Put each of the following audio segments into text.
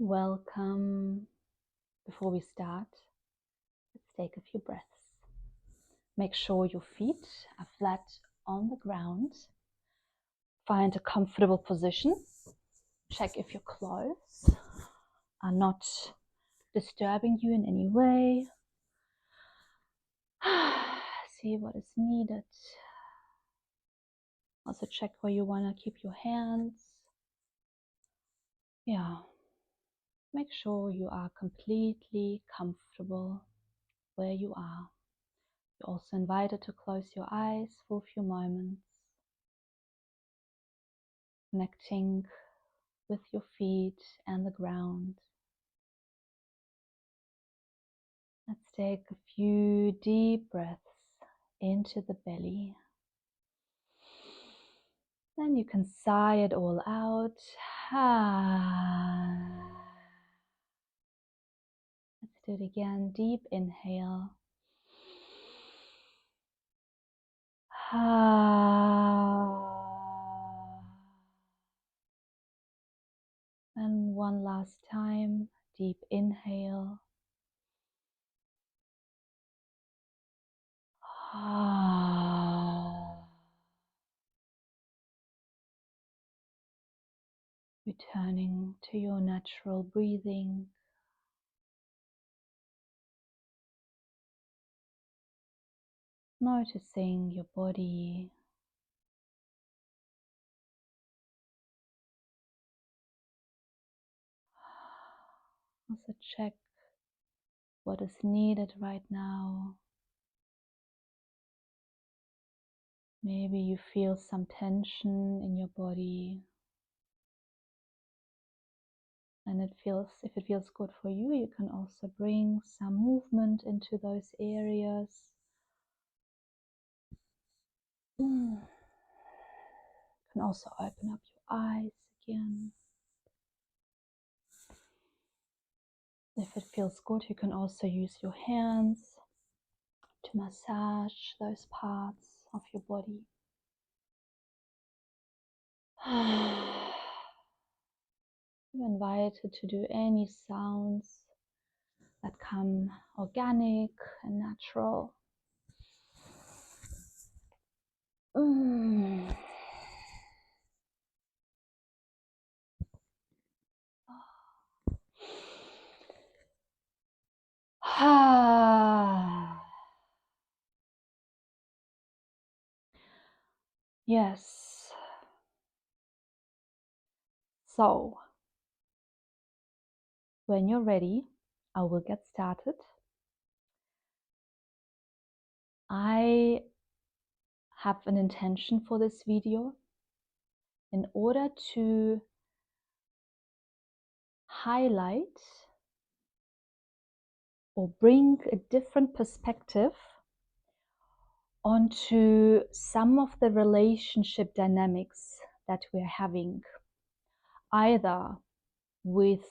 Welcome. Before we start, let's take a few breaths. Make sure your feet are flat on the ground. Find a comfortable position. Check if your clothes are not disturbing you in any way. See what is needed. Also check where you want to keep your hands. Make sure you are completely comfortable where you are. You're also invited to close your eyes for a few moments, connecting with your feet and the ground. Let's take a few deep breaths into the belly. Then you can sigh it all out. Let's do it again. Deep inhale. And one last time. Deep inhale. Returning to your natural breathing. Noticing your body. Also check what is needed right now. Maybe you feel some tension in your body. And if it feels good for you, you can also bring some movement into those areas. You can also open up your eyes again. If it feels good, you can also use your hands to massage those parts of your body. You're invited to do any sounds that come organic and natural. Yes. So, when you're ready, I will get started. I have an intention for this video in order to highlight or bring a different perspective onto some of the relationship dynamics that we're having, either with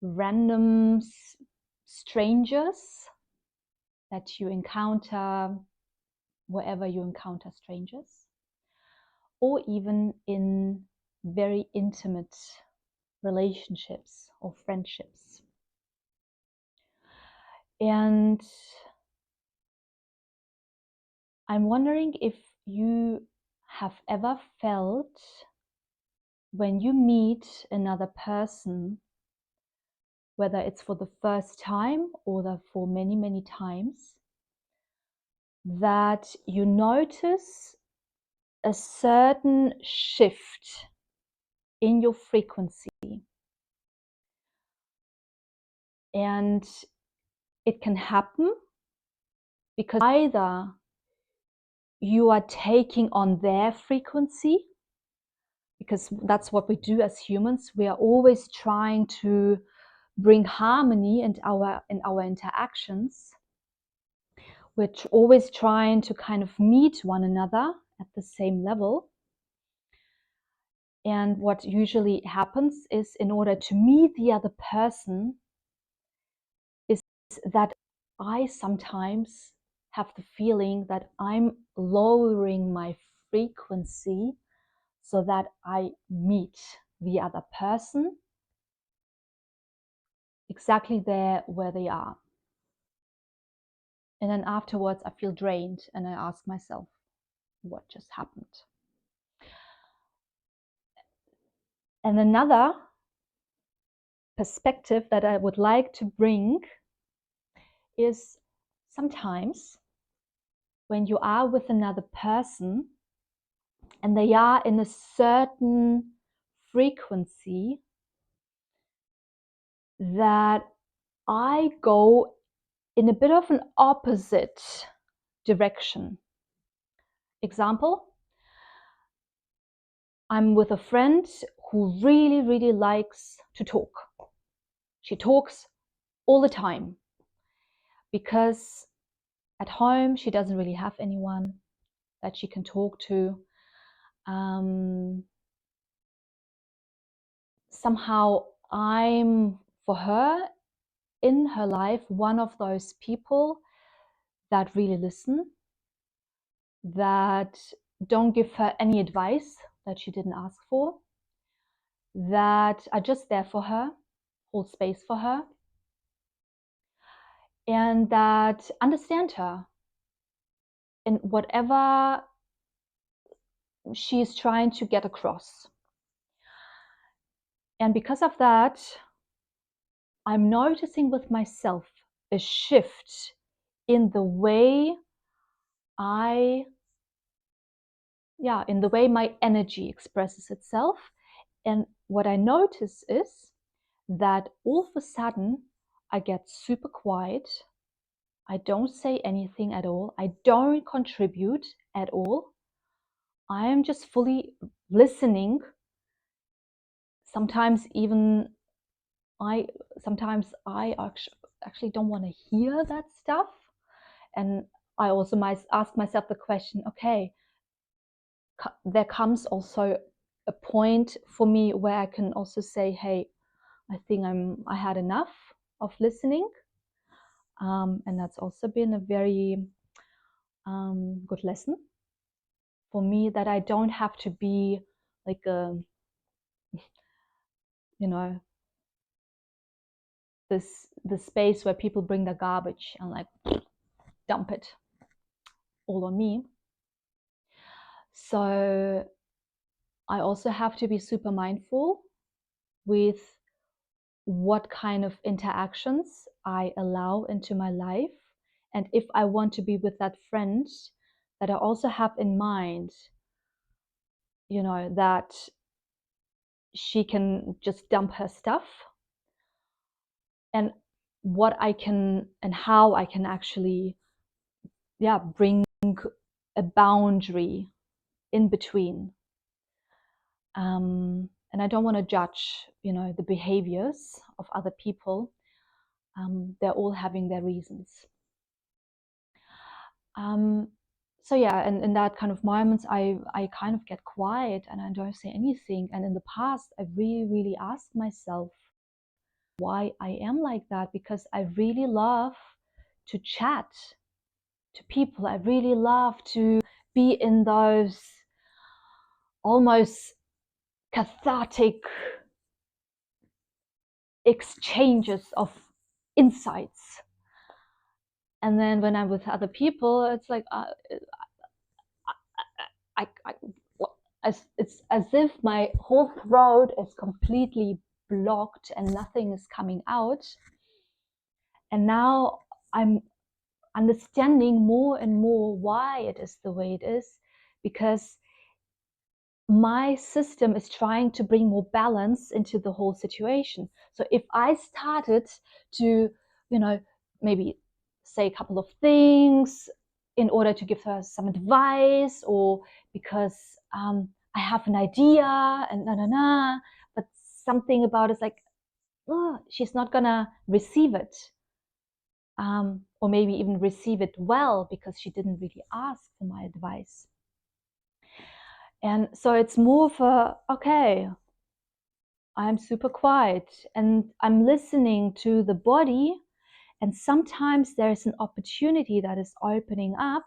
random strangers that you encounter wherever you encounter strangers, or even in very intimate relationships or friendships. And I'm wondering if you have ever felt, when you meet another person, whether it's for the first time or for many, many times, that you notice a certain shift in your frequency. And it can happen because either you are taking on their frequency, because that's what we do as humans. We are always trying to bring harmony in our interactions. We're always trying to kind of meet one another at the same level. And what usually happens is, in order to meet the other person, is that I sometimes have the feeling that I'm lowering my frequency so that I meet the other person exactly there where they are. And then afterwards, I feel drained and I ask myself, what just happened? And another perspective that I would like to bring is sometimes when you are with another person and they are in a certain frequency, that I go in a bit of an opposite direction. Example, I'm with a friend who really, really likes to talk. She talks all the time because at home she doesn't really have anyone that she can talk to. Somehow I'm, for her, in her life, one of those people that really listen, that don't give her any advice that she didn't ask for, that are just there for her, hold space for her, and that understand her in whatever she's trying to get across. And because of that, I'm noticing with myself a shift in the way in the way my energy expresses itself. And what I notice is that all of a sudden I get super quiet. I don't say anything at all. I don't contribute at all. I am just fully listening. Sometimes even I actually don't want to hear that stuff. And I also might ask myself the question, okay, there comes also a point for me where I can also say, hey, I think I had enough of listening. And that's also been a very good lesson for me, that I don't have to be like a, the space where people bring their garbage and like dump it all on me. So I also have to be super mindful with what kind of interactions I allow into my life. And if I want to be with that friend, that I also have in mind, that she can just dump her stuff, and what I can and how I can actually bring a boundary in between. And I don't want to judge the behaviors of other people. They're all having their reasons. So yeah, and in that kind of moments, I kind of get quiet and I don't say anything. And in the past, I really, really asked myself why I am like that, because I really love to chat to people. I really love to be in those almost cathartic exchanges of insights. And then when I'm with other people, it's like it's as if my whole throat is completely blocked and nothing is coming out. And now I'm understanding more and more why it is the way it is, because my system is trying to bring more balance into the whole situation. So if I started to, maybe say a couple of things in order to give her some advice, or because I have an idea and but something about it's like, oh, she's not gonna receive it, or maybe even receive it well because she didn't really ask for my advice. And so it's more of a, okay, I'm super quiet and I'm listening to the body. And sometimes there's an opportunity that is opening up,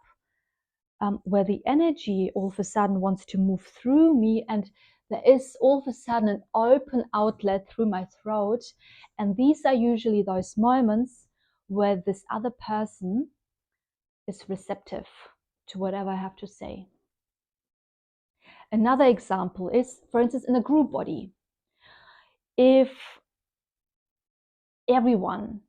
where the energy all of a sudden wants to move through me. And there is all of a sudden an open outlet through my throat. And these are usually those moments where this other person is receptive to whatever I have to say. Another example is, for instance, in a group body. If everyone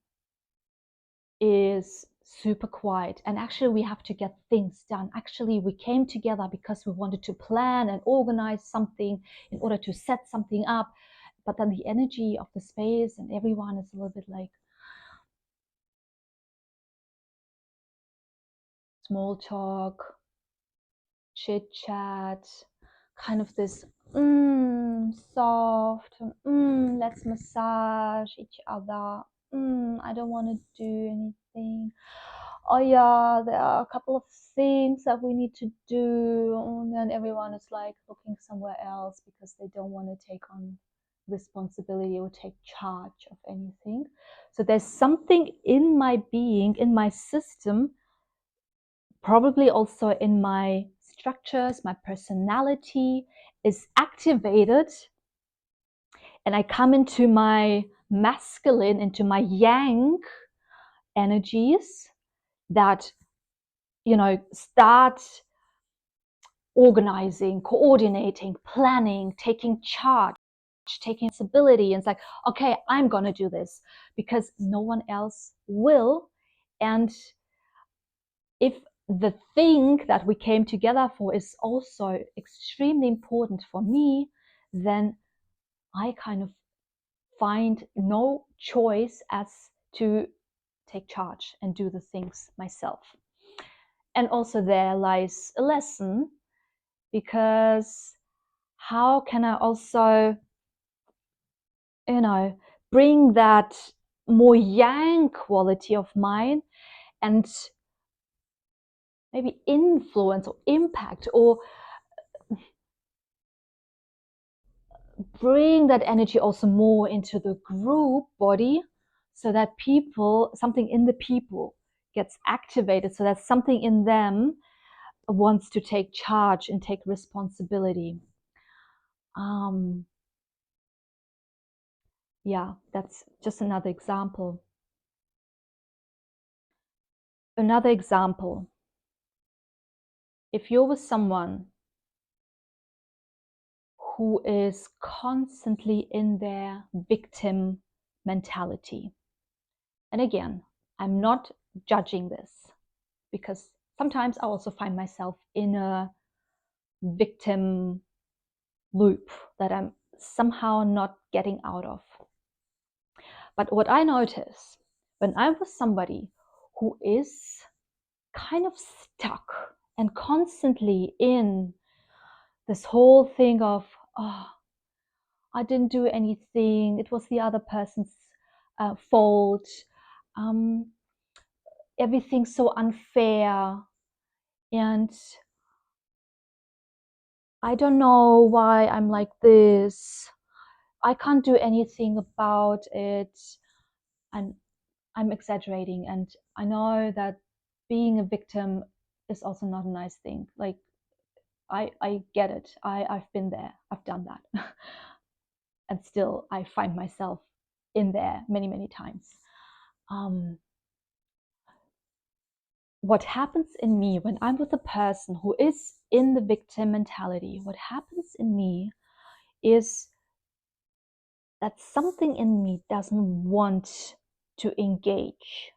is super quiet and actually we have to get things done, actually we came together because we wanted to plan and organize something in order to set something up, but then the energy of the space and everyone is a little bit like small talk, chit chat, kind of this soft, let's massage each other, I don't want to do anything, oh yeah, there are a couple of things that we need to do, and then everyone is like looking somewhere else because they don't want to take on responsibility or take charge of anything. So there's something in my being, in my system, probably also in my structures, my personality is activated, and I come into my masculine, into my yang energies that, start organizing, coordinating, planning, taking charge, taking responsibility. And it's like, okay, I'm going to do this because no one else will. And if the thing that we came together for is also extremely important for me, then I kind of find no choice as to take charge and do the things myself. And also there lies a lesson, because how can I also, bring that more yang quality of mine and maybe influence or impact or bring that energy also more into the group body, so that something in the people gets activated, so that something in them wants to take charge and take responsibility. Yeah, that's just another example. Another example, if you're with someone who is constantly in their victim mentality, and again, I'm not judging this, because sometimes I also find myself in a victim loop that I'm somehow not getting out of. But what I notice when I'm with somebody who is kind of stuck and constantly in this whole thing of, oh, I didn't do anything, it was the other person's fault, everything's so unfair, and I don't know why I'm like this, I can't do anything about it. And I'm exaggerating, and I know that being a victim is also not a nice thing. Like, I get it. I've been there. I've done that. And still, I find myself in there many, many times. What happens in me when I'm with a person who is in the victim mentality, what happens in me is that something in me doesn't want to engage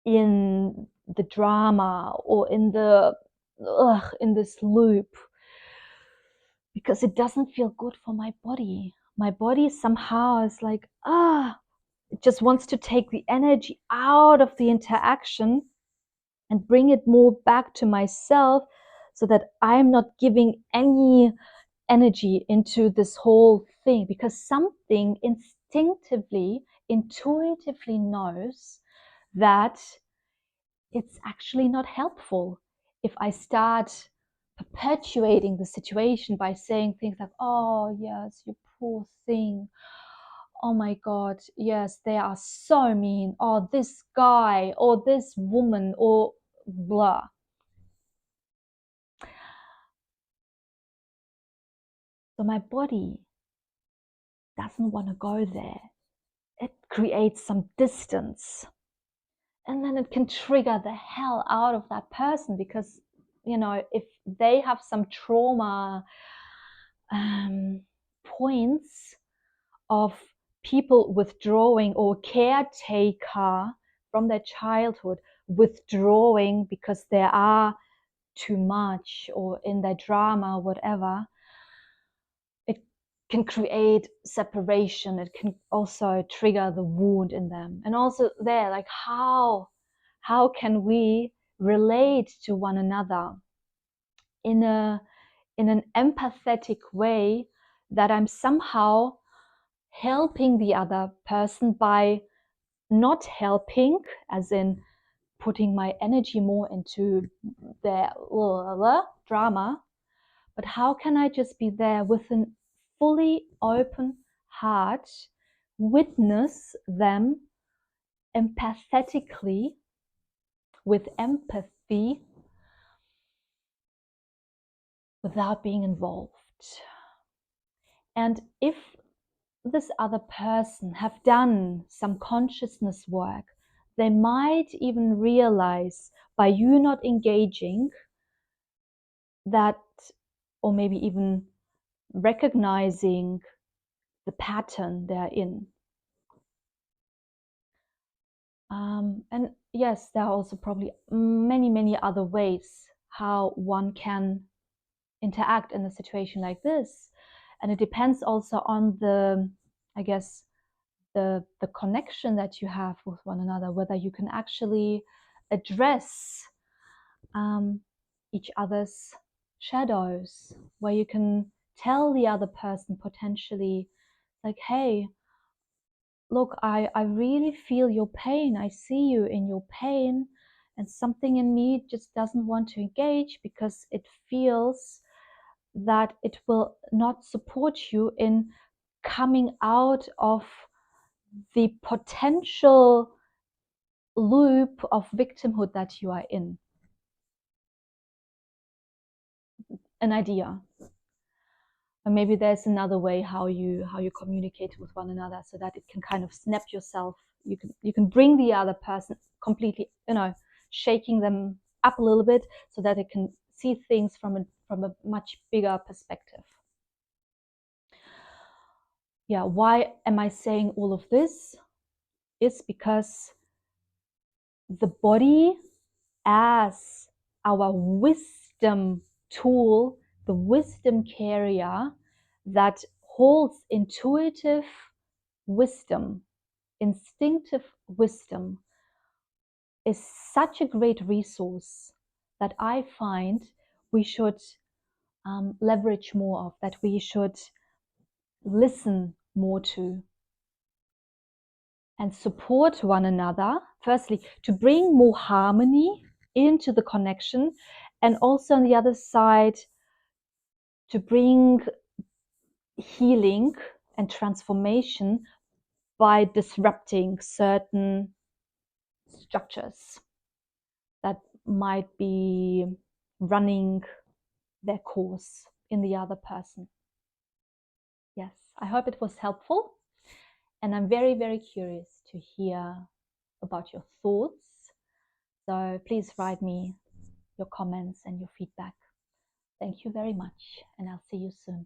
in the drama or in this loop, because it doesn't feel good for my body. My body somehow is like, it just wants to take the energy out of the interaction and bring it more back to myself, so that I'm not giving any energy into this whole thing, because something instinctively, intuitively knows that it's actually not helpful if I start perpetuating the situation by saying things like, oh yes, you poor thing, oh my god, yes, they are so mean, or this guy or this woman or blah. So my body doesn't want to go there. It creates some distance. And then it can trigger the hell out of that person because, you know, if they have some trauma points of people withdrawing or caretaker from their childhood withdrawing because they are too much or in their drama, whatever, it can create separation. It can also trigger the wound in them. And also there, like how can we relate to one another in an empathetic way that I'm somehow helping the other person by not helping, as in putting my energy more into their drama, but how can I just be there with a fully open heart, witness them empathetically, with empathy, without being involved. And if this other person have done some consciousness work, they might even realize by you not engaging that, or maybe even recognizing the pattern they're in. And yes, there are also probably many other ways how one can interact in a situation like this. And it depends also on the, I guess, the connection that you have with one another, whether you can actually address each other's shadows, where you can tell the other person potentially, like, hey, look, I really feel your pain. I see you in your pain, and something in me just doesn't want to engage because it feels that it will not support you in coming out of the potential loop of victimhood that you are in. An idea. And maybe there's another way how you communicate with one another so that it can kind of snap yourself. You can bring the other person completely, you know, shaking them up a little bit so that it can see things from a much bigger perspective. Yeah, why am I saying all of this? It's because the body, as our wisdom tool, the wisdom carrier that holds intuitive wisdom, instinctive wisdom, is such a great resource that I find we should leverage more of, that we should listen more to, and support one another. Firstly, to bring more harmony into the connection, and also on the other side, to bring healing and transformation by disrupting certain structures that might be running their course in the other person. Yes, I hope it was helpful. And I'm very curious to hear about your thoughts. So please write me your comments and your feedback. Thank you very much, and I'll see you soon.